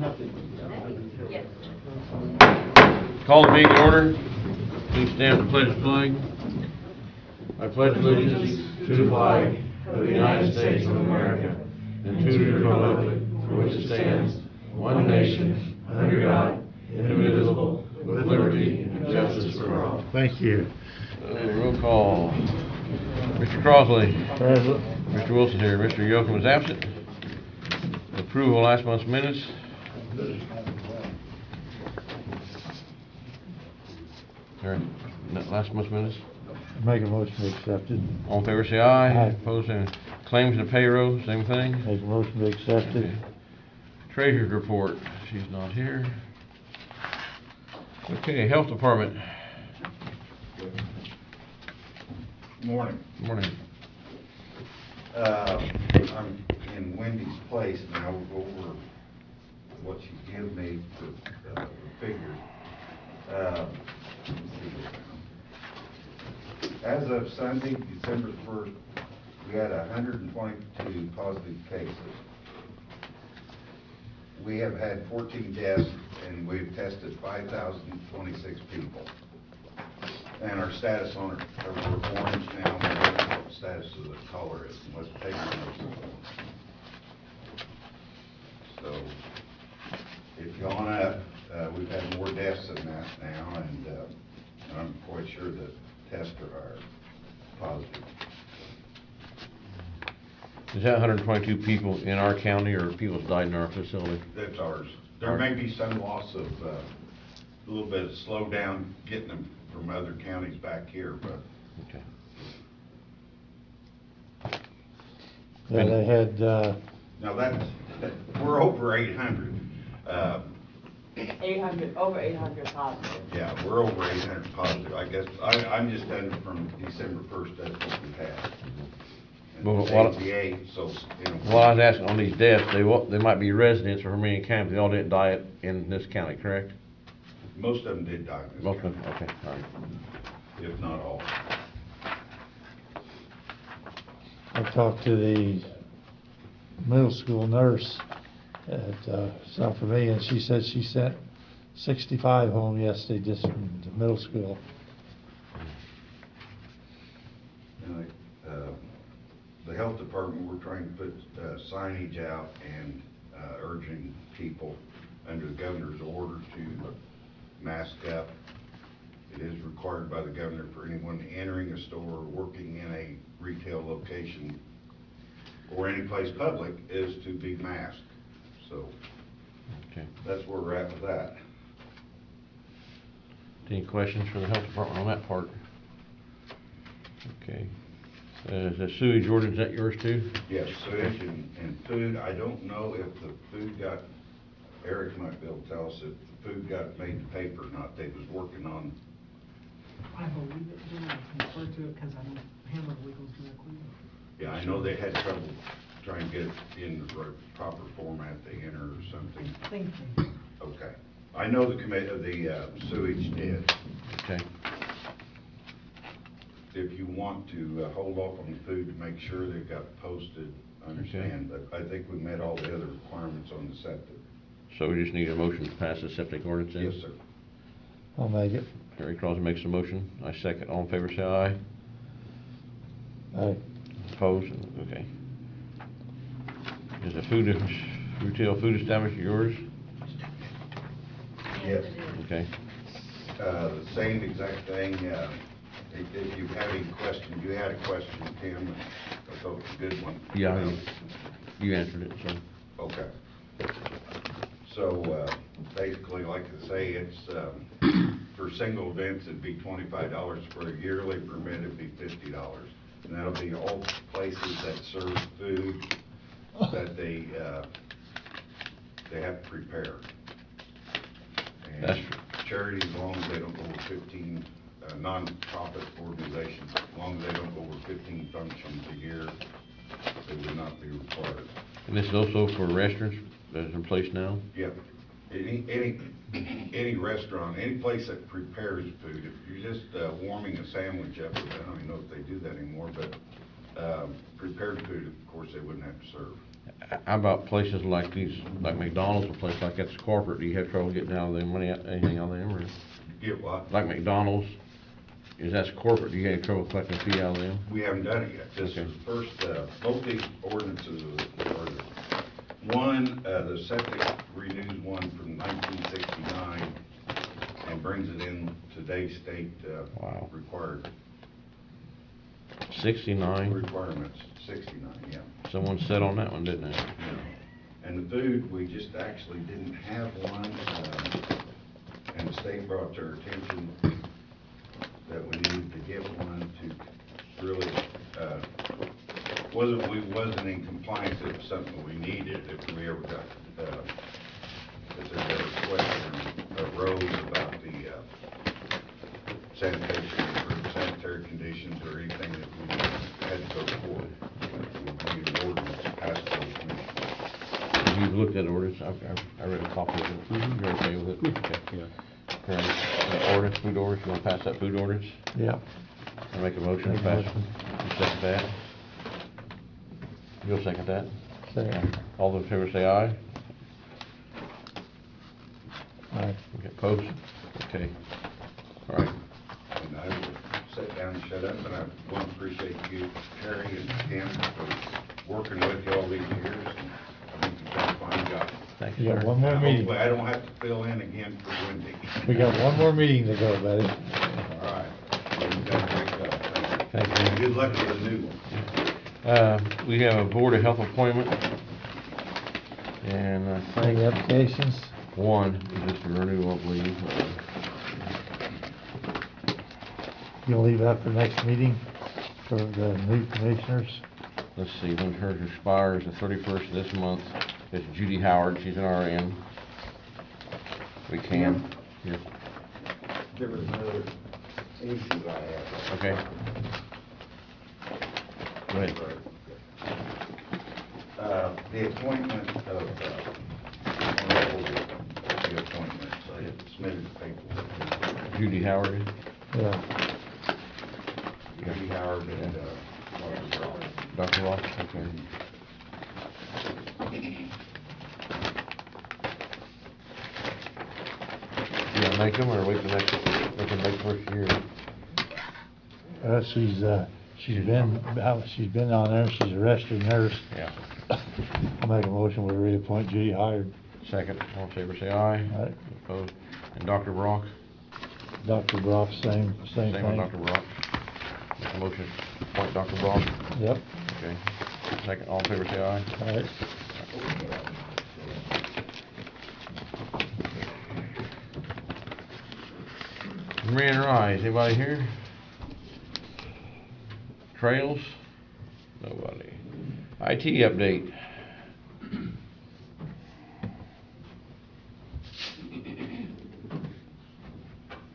Yes. Call the meeting to order. Please stand for the pledge of flag. I pledge allegiance to the flag of the United States of America and to the republic for which it stands, one nation, under God, indivisible, with liberty and justice for all. Thank you. Roll call. Mr. Crossley. Present. Mr. Wilson here. Mr. Yoakum is absent. Approval of last month's minutes. Sorry, last month's minutes. Make a motion to accept it. All in favor say aye. Aye. Opposed, same. Claims and payroll, same thing. Make a motion to accept it. Okay. Treasurer's report, she's not here. Okay, Health Department. Morning. Morning. I'm in Wendy's place and I'll go over what she gave me for the figures. Let's see. As of Sunday, December 1st, we had 122 positive cases. We have had 14 deaths and we've tested 5,026 people. And our status on it, we're orange now, we don't know what the status of the color is, unless the paper knows the color. So, if you on up, we've had more deaths than that now, and I'm quite sure the tests are positive. Is that 122 people in our county or people that died in our facility? That's ours. There may be some loss of, a little bit of slowdown getting them from other counties back here, but. Okay. Yeah, they had, Now we're over 800. 800, over 800 positive. Yeah, we're over 800 positive. I guess, I'm just done from December 1st, that's what we had. And Well, today's the 8th, so, you know. Well, I was asking on these deaths, they might be residents of Vermillion County, they all didn't die in this county, correct? Most of them did die in this Most of county, them, okay, all right. if not all. I talked to the middle school nurse at South Vermillion. She said she sent 65 home yesterday just from the middle school. And the health department, we're trying to put signage out and urging people under the governor's order to mask up. It is required by the governor for anyone entering a store or working in a retail location or any place public is to be masked. So Okay. that's where we're at with that. Any questions for the health department on that part? Okay. The sewage ordinance, is that yours too? Yes, sewage and food. I don't know if the food got, Eric might be able to tell us if the food got made to paper or not. They was working on. I believe it did, I refer to it because I don't handle legals directly. Yeah, I know they had trouble trying to get it in the proper format they enter or something. Thank you. Okay. I know the sewage did. Okay. If you want to hold off on the food to make sure they got posted, I understand, but I think we met all the other requirements on the septic. So we just need a motion to pass the septic ordinance then? Yes, sir. I'll make it. Terry Crosby makes a motion, I second. All in favor say aye. Aye. Opposed? Okay. Is the retail food establishment yours? Yes. Okay. The same exact thing. If you have any questions, you had a question, Tim, and I thought it was a good one. Yeah, you answered it, so. Okay. So, basically, like I say, it's, for single events, it'd be $25. For a yearly permit, it'd be $50. And that'll be all places that serve food that they have to prepare. That's And charities, as long as they don't go over 15, non-profit organizations, as long as they don't go over 15 functions a year, they would not be required. And this is also for restaurants that is in place now? Yep. Any restaurant, any place that prepares food, if you're just warming a sandwich up, I don't even know if they do that anymore, but prepared food, of course, they wouldn't have to serve. How about places like these, like McDonald's, a place like that's corporate, do you have trouble getting out of them, anything out of them, or? Get what? Like McDonald's, is that's corporate, do you have trouble collecting a fee out of them? We haven't done it yet. This Okay. is the first, both these ordinances are one, the septic renews one from 1969 and brings it in today's state, Wow. required 69, requirements, 69, yeah. someone sat on that one, didn't they? And the food, we just actually didn't have one, and the state brought to our attention that we needed to get one to really, we wasn't in compliance, it was something we needed if we ever got, if there's ever question or arose about the, sanitation or sanitary conditions or anything that we had to go forward. We need an ordinance passed by the commission. You've looked at orders, I read a copy of it, you're okay with it? Okay. Yeah. All right, orders, food orders, you wanna pass that food orders? Yep. I make a motion to Make a pass. motion. You second that? You'll second that? Second. All those in favor say aye. Aye. Okay, opposed? Okay. All right. And I will sit down and shut up, and I want to appreciate you, Terry and Tim, for working with you all these years, and I think you've done a fine job. Thank You you, got sir. one more meeting. Hopefully I don't have to fill in again for Wendy. We got one more meeting to go, buddy. All right. Well, you've done a great job. Thank you. And good luck with the new one. We have a Board of Health appointment. And I think Any applications? one is just a renewal, I believe. You'll leave that for next meeting for the new commissioners? Let's see, when hers expires, the 31st of this month. It's Judy Howard, she's an RN. We can. Here. There was another issue I had. Okay. Go ahead. The appointment of, the appointments, I had submitted the paperwork. Judy Howard. Yeah. Judy Howard and, Dr. Ross, okay. You gonna make them or wait till next, make them next first year? She's been on there, she's a registered nurse. Yeah. I'll make a motion, we reappoint Judy Howard. Second, all in favor say aye. Aye. Opposed? And Dr. Brock? Dr. Brock, same Same with thing. Dr. Brock. Make a motion, appoint Dr. Brock. Yep, Okay. Second, all in favor say aye. all right. Grand Rise, anybody here? Trails? Nobody. IT update.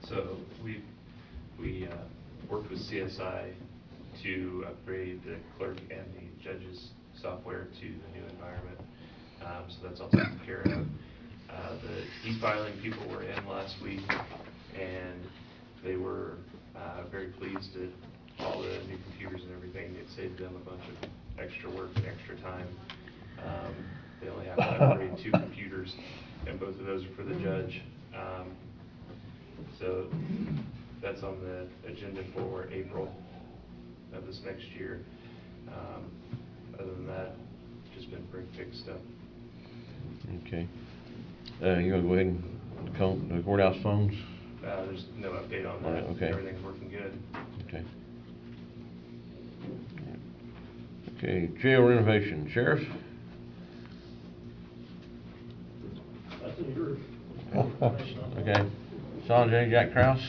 So we worked with CSI to upgrade the clerk and the judge's software to the new environment. So that's all taken care of. The e-filing people were in last week, and they were very pleased at all the new computers and everything. It saved them a bunch of extra work and extra time. They only have to upgrade 2 computers, and both of those are for the judge. So that's on the agenda for April of this next year. Other than that, just been break fix stuff. Okay. You gonna go ahead and count the courthouse phones? There's no update on All that. right, okay. Everything's working good. Okay. Okay, jail renovation, Sheriff? Okay. Sanjay, Jack Kraus?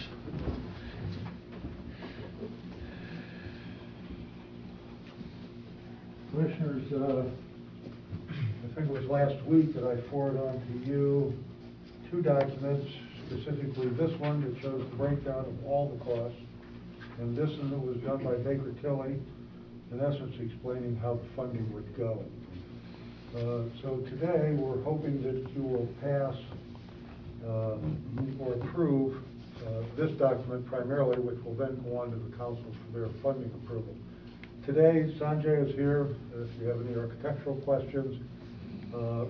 Commissioners, I think it was last week that I forwarded on to you 2 documents, specifically this one that shows the breakdown of all the costs, and this one that was done by Baker Tilly, in essence explaining how the funding would go. So today, we're hoping that you will pass or approve this document primarily, which will then go on to the council for their funding approval. Today, Sanjay is here, if you have any architectural questions.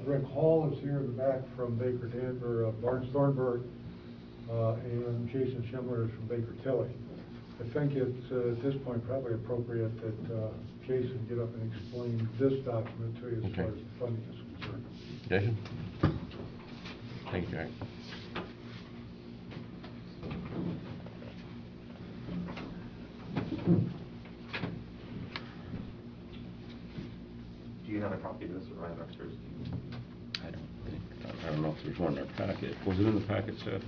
Rick Hall is here in the back from Baker Danver, Barnes Thornburg, and Jason Schindler is from Baker Tilly. I think it's, at this point, probably appropriate that Jason get up and explain this document to you as far as the funding is concerned. Jason? Thank you, Jack. Do you have a copy of this right upstairs? I don't know if there's one in our packet. Was it in the packet, Stephanie?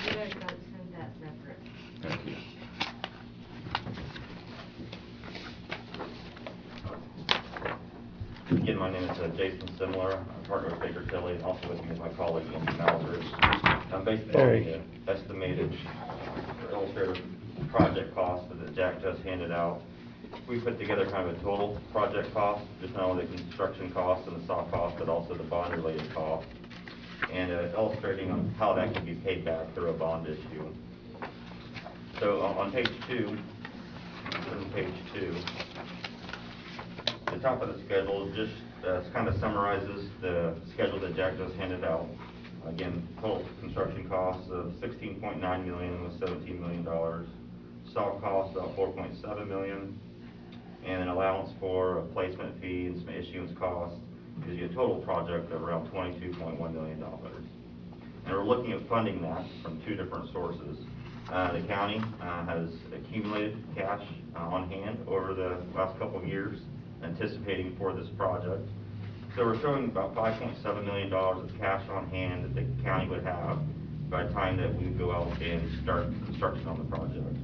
You guys got to send that separate. Thank you. Again, my name is Jason Simler. I'm partner with Baker Tilly, and also with me is my colleague Andy Mauser. I'm based on the estimated illustrative project cost that Jack just handed out. We put together kind of a total project cost, just not only the construction cost and the soft cost, but also the bond-related cost, and illustrating on how that can be paid back through a bond issue. So on page 2, the top of the schedule just kind of summarizes the schedule that Jack just handed out. Again, total construction costs of $16.9 million with $17 million, soft costs about $4.7 million, and an allowance for a placement fee and some issuance costs gives you a total project of around $22.1 million. And we're looking at funding that from 2 different sources. The county has accumulated cash on hand over the last couple of years, anticipating for this project. So we're showing about $5.7 million of cash on hand that the county would have by the time that we go out and start construction on the project.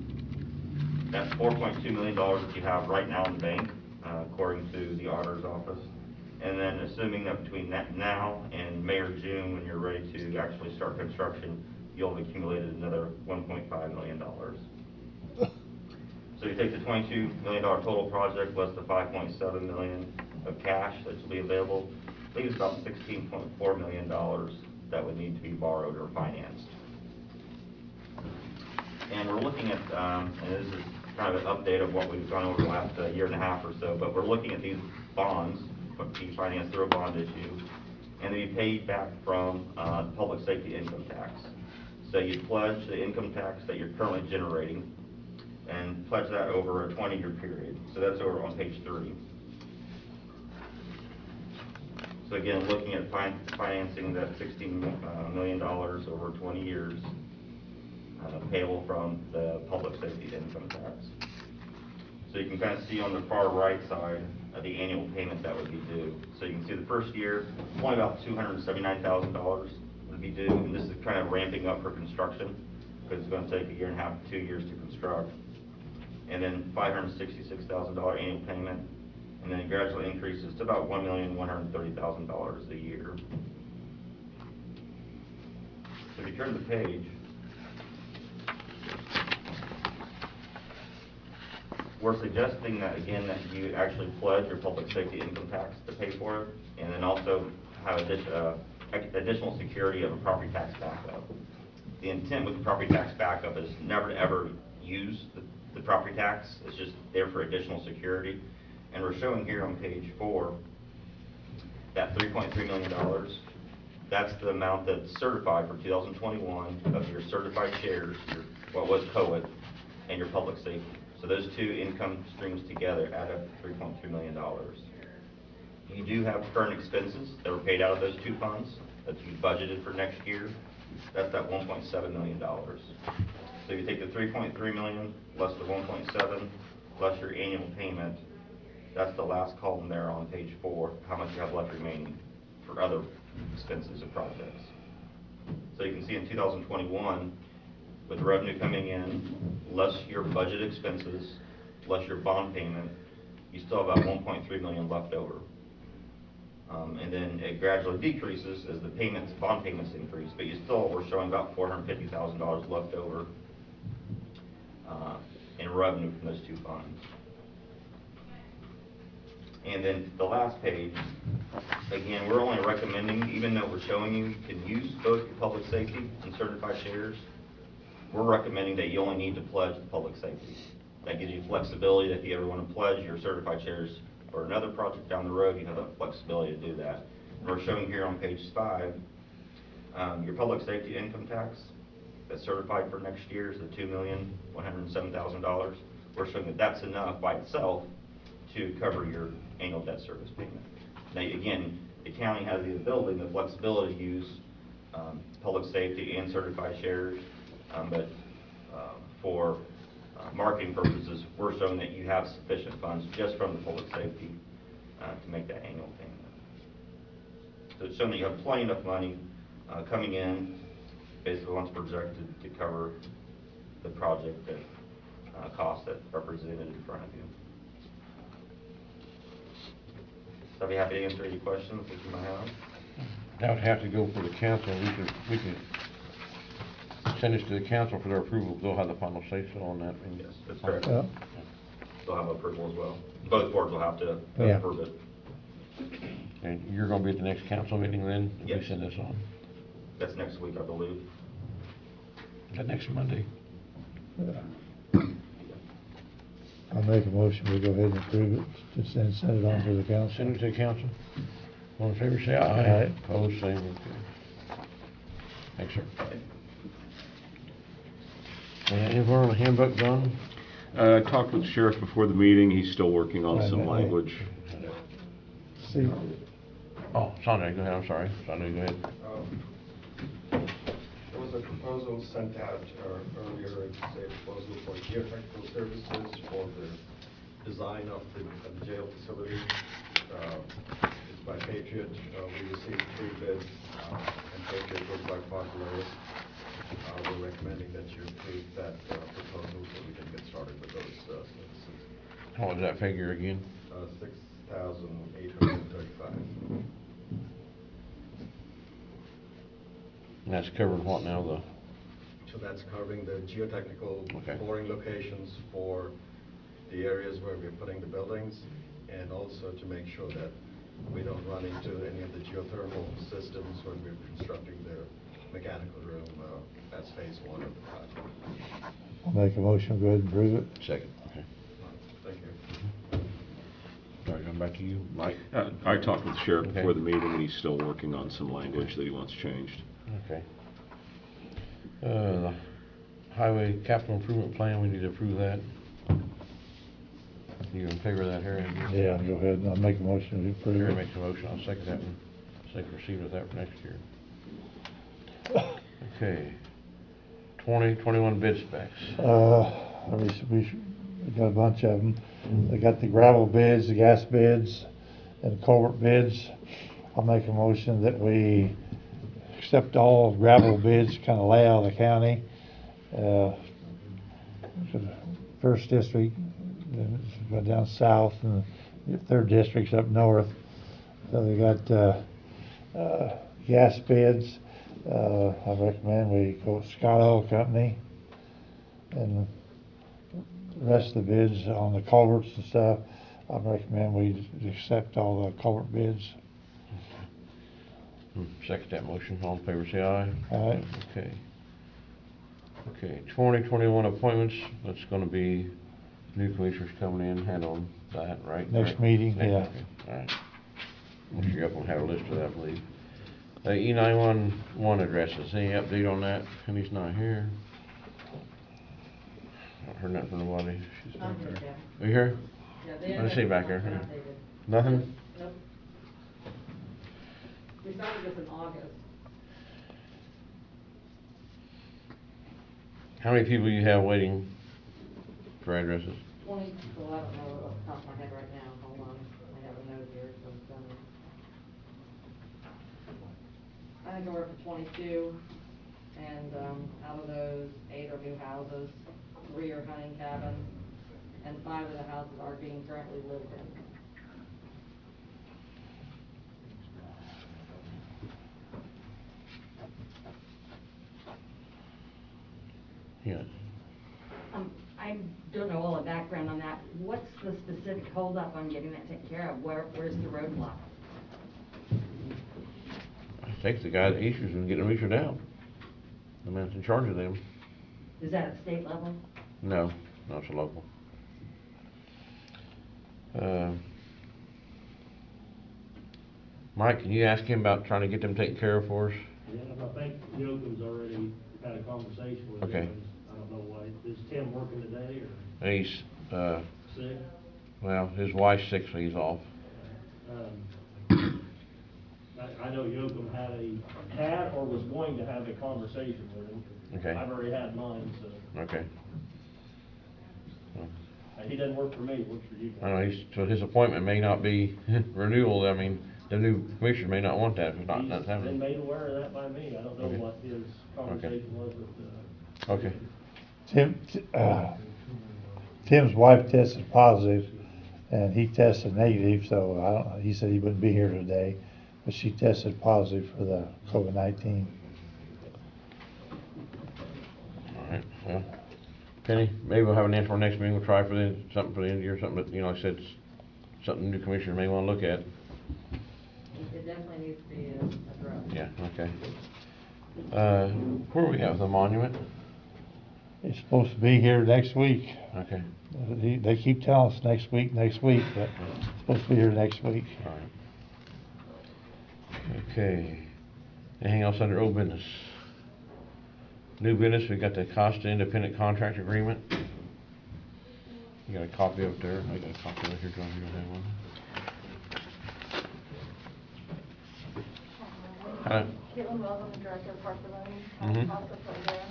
That's $4.2 million that you have right now in the bank, according to the auditor's office. And then assuming that between now and May or June, when you're ready to actually start construction, you'll have accumulated another $1.5 million. So you take the $22 million total project less the $5.7 million of cash that will be available, leaves about $16.4 million that would need to be borrowed or financed. And we're looking at, and this is kind of an update of what we've done over the last year and a half or so, but we're looking at these bonds, be financed through a bond issue, and they be paid back from public safety income tax. So you pledge the income tax that you're currently generating, and pledge that over a 20-year period. So that's over on page 3. So again, looking at financing that $16 million over 20 years, payable from the public safety income tax. So you can kind of see on the far right side the annual payment that would be due. So you can see the first year, only about $279,000 would be due, and this is kind of ramping up for construction because it's going to take 1.5 years to 2 years to construct. And then $566,000 annual payment, and then it gradually increases to about $1,130,000 a year. So if you turn the page, we're suggesting that, again, that you actually pledge your public safety income tax to pay for it, and then also have additional security of a property tax backup. The intent with the property tax backup is never to ever use the property tax. It's just there for additional security. And we're showing here on page 4 that $3.3 million, that's the amount that's certified for 2021 of your certified shares, what was COIT, and your public safety. So those 2 income streams together add up to $3.2 million. You do have current expenses that were paid out of those 2 funds that you budgeted for next year. That's that $1.7 million. So you take the $3.3 million less the 1.7 less your annual payment. That's the last column there on page 4, how much you have left remaining for other expenses or projects. So you can see in 2021, with revenue coming in, less your budget expenses, less your bond payment, you still have about $1.3 million left over. And then it gradually decreases as the bond payments increase, but you still were showing about $450,000 left over in revenue from those 2 funds. And then the last page, again, we're only recommending, even though we're showing you can use both your public safety and certified shares, we're recommending that you only need to pledge the public safety. That gives you flexibility that if you ever want to pledge your certified shares for another project down the road, you have that flexibility to do that. And we're showing here on page 5, your public safety income tax that's certified for next year is the $2,107,000. We're showing that that's enough by itself to cover your annual debt service payment. Now, again, the county has the ability and the flexibility to use public safety and certified shares, but for marketing purposes, we're showing that you have sufficient funds just from the public safety to make that annual payment. So it's showing that you have plenty enough money coming in, basically once projected to cover the project and costs that are presented in front of you. So I'll be happy to answer any questions that you might have. That would have to go for the council. We could send this to the council for their approval. They'll have the final say-so on that. Yes, that's correct. Yeah. They'll have approval as well. Both boards will have to Yeah. approve it. And you're gonna be at the next council meeting then? If Yes. we send this on? That's next week, I believe. Is that next Monday? Yeah. I'll make a motion, we go ahead and approve it, just send it on to the council. Send it to the council. All in favor, say aye. Aye. Opposed, same. Okay. Thanks, sir. Anyone on the handbook, John? I talked with the sheriff before the meeting. He's still working on some Right. language. See, Oh, Sandra, go ahead, I'm sorry. Sandra, go ahead. There was a proposal sent out earlier, it's a proposal for geotechnical services for the design of the jail facility. It's by Patriot. We received 3 bids, and Patriot was by far the lowest. We're recommending that you approve that proposal so we can get started with those services. What was that figure again? $6,835. And that's covering what now, So that's covering the geotechnical Okay. boring locations for the areas where we're putting the buildings, and also to make sure that we don't run into any of the geothermal systems when we're constructing the mechanical room. That's phase 1 of the project. I'll make a motion, go ahead and approve it. Second. Okay. Thank you. Sorry, going back to you, Mike. I talked with the sheriff Okay. before the meeting, and he's still working on some language that he wants changed. Okay. The highway capital improvement plan, we need to approve that. You in favor of that, Harry? Yeah, go ahead, and I'll make a motion to approve Harry it. makes a motion, I'll second that one. Second proceed with that for next year. Okay. 2021 bid specs. We got a bunch of them. They got the gravel bids, the gas bids, and culvert bids. I'll make a motion that we accept all gravel bids, kind of lay out of the county. For the first district, then it's go down south, and the 3rd district's up north. So they got gas bids. I recommend we go with Scott Oil Company, and the rest of the bids on the culverts and stuff, I recommend we accept all the culvert bids. Second that motion, all in favor say aye. Aye. Okay. Okay, 2021 appointments, that's gonna be new commissioners coming in, handling that, right? Next Right. meeting, yeah. Okay, all right. I'm sure you're gonna have a list of that, I believe. E911 addresses, any update on that? Penny's not here. Not heard nothing from nobody. She's I'm back here, there. Jeff. Are you here? Yeah, What did I say back there? Nothing updated. Nothing? Nope. We started this in August. How many people you have waiting for addresses? 20, well, I don't know off the top of my head right now, hold on, I have a note here, so it's done. I think we're up to 22, and, out of those, 8 are new houses, 3 are hunting cabins, and 5 of the houses are being currently lived in. Yeah. I don't know all the background on that. What's the specific holdup on getting that taken care of? Where's the roadblock? I think the guy that issues and getting them issued out. The man's in charge of them. Is that at state level? No, no, it's a local. Mike, can you ask him about trying to get them taken care of for us? Yeah, I think Yoakum's already had a conversation with Okay. him. I don't know why, is Tim working today or He's, sick? well, his wife's sick, so he's off. I know Yoakum had or was going to have a conversation with him. Okay. I've already had mine, so. Okay. He doesn't work for me, he works for you I guys. know, so his appointment may not be renewal. I mean, the new commissioner may not want that if it's not, that's He's been happening. made aware of that by me. I don't know Okay. what his conversation was with, Okay. Tim's wife tested positive, and he tested negative, so I don't, he said he wouldn't be here today, but she tested positive for the COVID-19. All right, well, Penny, maybe we'll have an answer for next meeting. We'll try for something for the end of the year, something that, you know, like I said, something the new commissioner may wanna look at. It definitely needs to be addressed. Yeah, okay. Where are we at with the monument? He's supposed to be here next week. Okay. They keep telling us next week, but it's supposed to be here next week. All right. Okay. Anything else under old business? New business, we got the Costa Independent Contract Agreement. You got a copy up there? I got a copy right here, John, you don't have one? Caitlin Wells, I'm the director of Park Mhm. Costa program.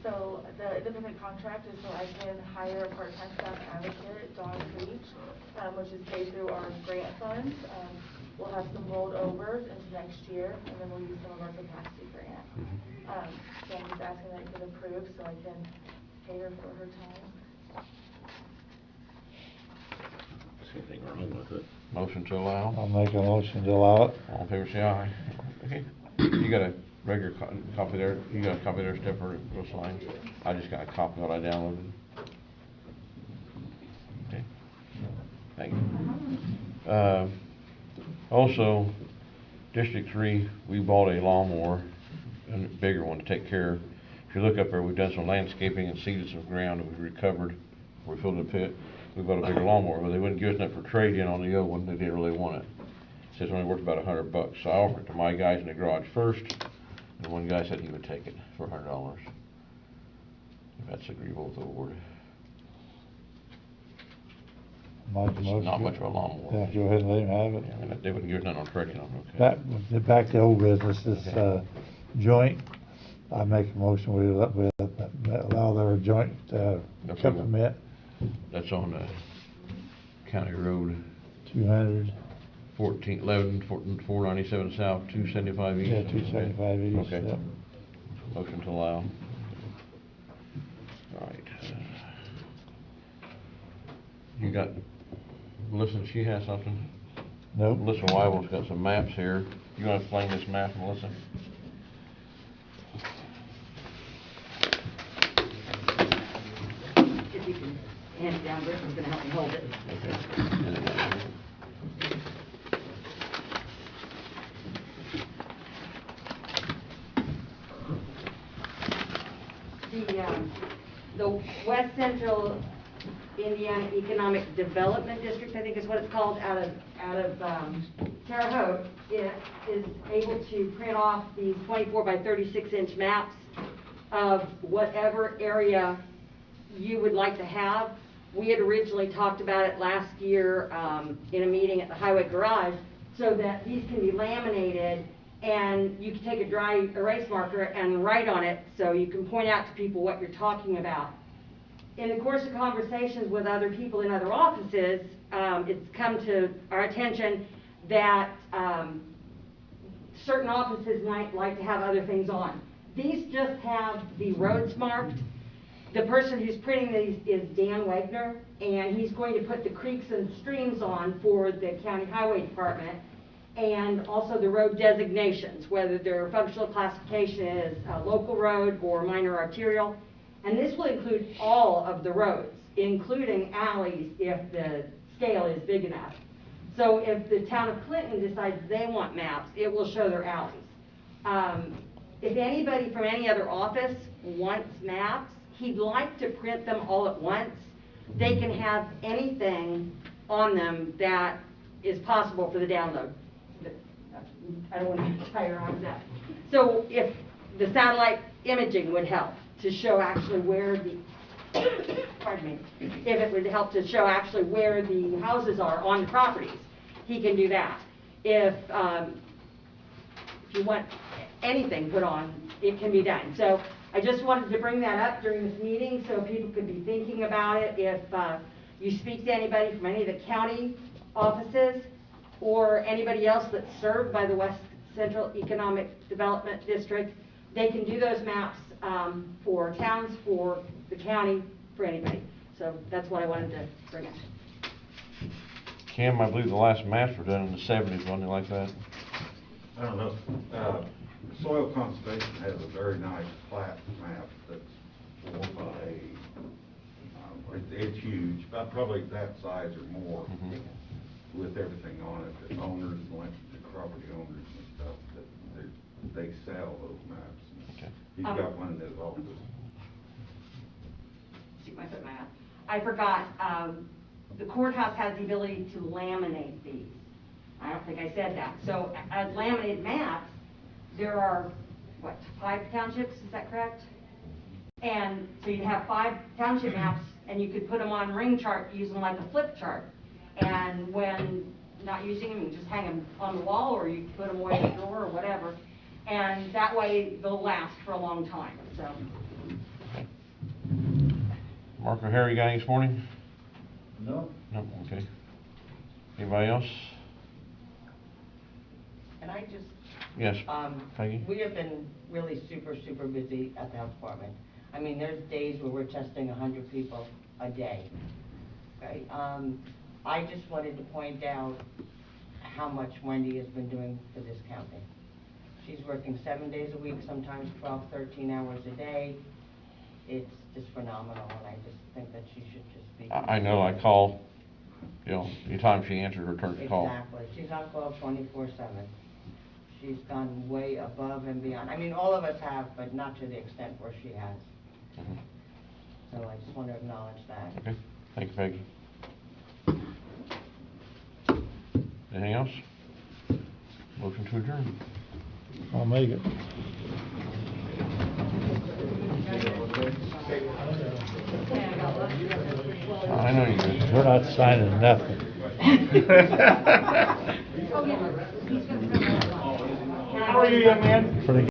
So the independent contract is so I can hire a part-time staff advocate, Dawn Creech, which is paid through our grant funds. We'll have some rolled over into next year, and then we'll use some of our capacity grant. So I'm just asking that you get approved so I can pay her for her time. See anything wrong with it? Motion to allow? I'll make a motion to allow it. All in favor, say aye. Okay. You got a regular copy there? You got a copy there, Steph, or go sign? I just got a copy that I downloaded. Okay. Thank you. Also, District 3, we bought a lawnmower, a bigger one to take care of. If you look up there, we've done some landscaping and seeded some ground that we recovered. We filled the pit. We bought a bigger lawnmower, but they wouldn't give us enough for trade-in on the old one. They didn't really want it. Says it's only worth about $100. So I offered it to my guys in the garage first, and one guy said he would take it for $100. If that's agreeable with the board. Make a It's motion. not much of a lawnmower. Yeah, go ahead and let him have it. Yeah, they wouldn't give us nothing on trade-in on it, okay? Back to old business, this, Okay. joint, I make a motion, we allow their joint, cut permit, That's on County Road 200, 497 South, 275 East. yeah, 275 east, Okay. yep. Motion to allow. All right. You got, Melissa, she has something? Nope. Melissa Wyville's got some maps here. You wanna explain this map, Melissa? If you can hand it down, Britain's gonna help me hold it. The West Central Indiana Economic Development District, I think is what it's called, out of Terre Haute, it is able to print off these 24 by 36 inch maps of whatever area you would like to have. We had originally talked about it last year in a meeting at the Highway Garage, so that these can be laminated and you can take a dry erase marker and write on it so you can point out to people what you're talking about. In the course of conversations with other people in other offices, it's come to our attention that certain offices might like to have other things on. These just have the roads marked. The person who's printing these is Dan Wagner, and he's going to put the creeks and streams on for the County Highway Department, and also the road designations, whether their functional classification is a local road or minor arterial. And this will include all of the roads, including alleys if the scale is big enough. So if the town of Clinton decides they want maps, it will show their alleys. If anybody from any other office wants maps, he'd like to print them all at once. They can have anything on them that is possible for the download. I don't want to tire on that. So if the satellite imaging would help to show actually where the, pardon me, if it would help to show actually where the houses are on the properties, he can do that. If you want anything put on, it can be done. So I just wanted to bring that up during this meeting so people could be thinking about it. If you speak to anybody from any of the county offices or anybody else that's served by the West Central Economic Development District, they can do those maps for towns, for the county, for anybody. So that's what I wanted to bring up. Cam, I believe the last maps were done in the 70s, wasn't it like that? I don't know. Soil Conservation has a very nice plat map that's 4 by, it's huge, about probably that size or more, with everything on it, the owners, the property owners and stuff, that they sell those maps. Okay. He's got one in his office. Shoot my foot in my mouth. I forgot, the courthouse has the ability to laminate these. I don't think I said that. So as laminated maps, there are, what, 5 townships, is that correct? And so you have 5 township maps, and you could put them on ring chart using like a flip chart. And when not using them, you just hang them on the wall, or you put them away in the drawer or whatever. And that way they'll last for a long time, so. Mark or Harry, got any this morning? No. No, okay. Anybody else? And I just, Yes, Peggy? we have been really super busy at the health department. I mean, there's days where we're testing 100 people a day, okay? I just wanted to point out how much Wendy has been doing for this county. She's working 7 days a week, sometimes 12, 13 hours a day. It's just phenomenal, and I just think that she should just be. I know, I call, you know, anytime she answers or turns the call. Exactly. She's on call 24/7. She's gone way above and beyond. I mean, all of us have, but not to the extent where she has. So I just want to acknowledge that. Okay, thank you, Peggy. Anything else? Motion to adjourn. I'll make it. I know you did. We're not signing nothing. Oh, yeah. How are you, young man? Pretty